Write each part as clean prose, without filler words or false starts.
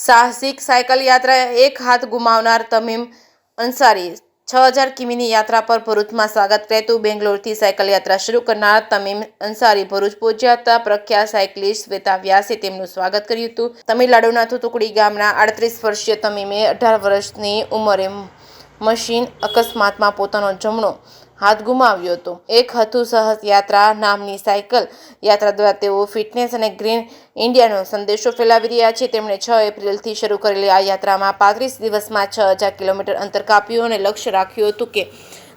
સાહસિક સાયકલ યાત્રા એક હાથ ગુમાવનાર તમીમ અંસારી 6000 કિમીની યાત્રા પર ભરૂચમાં સ્વાગત કહેતું બેંગ્લોરથી સાયકલ યાત્રા શરૂ કરનાર તમીમ અંસારી ભરૂચ પહોંચ્યા હતા। પ્રખ્યાત સાયકલિસ્ટ શ્વેતા વ્યાસે તેમનું સ્વાગત કર્યું હતું। તમિલનાડુના થુથુકુડી ગામના 38 વર્ષીય તમીમે 18 વર્ષની ઉંમરે મશીન અકસ્માતમાં પોતાનો જમણો હાથ ગુમાવ્યો હતો। એક હતું સાહસ યાત્રા નામની સાયકલ યાત્રા દ્વારા તેઓ ફિટનેસ અને ગ્રીન ઇન્ડિયાનો સંદેશો ફેલાવી રહ્યા છે। તેમણે 6 એપ્રિલથી શરૂ કરેલી આ યાત્રામાં 35 દિવસમાં 6000 કિલોમીટર અંતર કાપ્યું અને લક્ષ્ય રાખ્યું હતું કે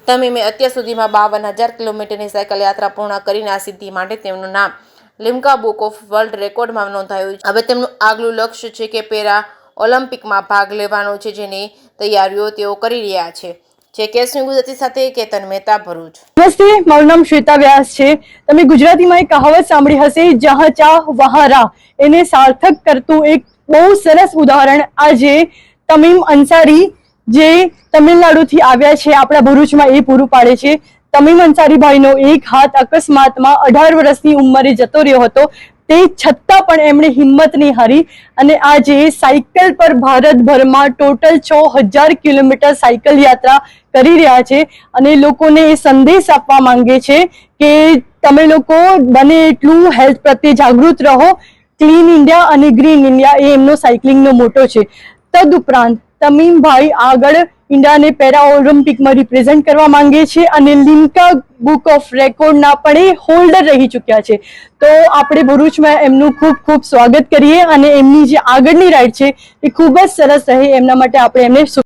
તમીમે અત્યાર સુધીમાં 52000 કિલોમીટરની સાયકલ યાત્રા પૂર્ણ કરીને આ સિદ્ધિ માટે તેમનું નામ લિમ્કા બુક ઓફ વર્લ્ડ રેકોર્ડમાં નોંધાયું છે। હવે તેમનું આગલું લક્ષ્ય છે કે પેરા ઓલિમ્પિકમાં ભાગ લેવાનો છે, જેની તૈયારીઓ તેઓ કરી રહ્યા છે। કેસની ગુજરાતી સાથે કેતન મહેતા, ભરૂચ। નમસ્તે, મારું નામ શ્વેતા વ્યાસ છે। તમે ગુજરાતીમાં એક કહાવત સાંભળી હશે, જહાં ચાહ વહાં રાહ। એને સાર્થક કરતું એક બહુ સરસ ઉદાહરણ આજે તમીમ અંસારી જે તમિલનાડુથી આવ્યા છે આપણા ભરૂચમાં એ પૂરું પાડે છે। તમીમ અંસારી ભાઈનો એક હાથ અકસ્માતમાં 18 વર્ષની ઉંમરે જતો રહ્યો હતો, તે છતાં પણ એમણે હિંમત નહીં હારી અને આજે સાયકલ પર ભારતભરમાં ટોટલ 6000 કિલોમીટર સાયકલ યાત્રા કરી રહ્યા છે અને લોકોને એ સંદેશ આપવા માંગે છે કે તમે લોકો બને એટલું હેલ્થ પ્રત્યે જાગૃત રહો। ક્લીન ઇન્ડિયા અને ગ્રીન ઇન્ડિયા એ એમનો સાયકલિંગનો મોટો છે। તદુપરાંત તમીમભાઈ આગળ ઇન્ડિયાને પેરા ઓલિમ્પિકમાં રિપ્રેઝેન્ટ કરવા માંગે છે અને લિમ્કા બુક ઓફ રેકોર્ડના પણ એ હોલ્ડર રહી ચૂક્યા છે। તો આપણે ભરૂચમાં એમનું ખૂબ ખૂબ સ્વાગત કરીએ અને એમની જે આગળની રાઈડ છે એ ખૂબ જ સરસ રહે, એમના માટે આપણે એમને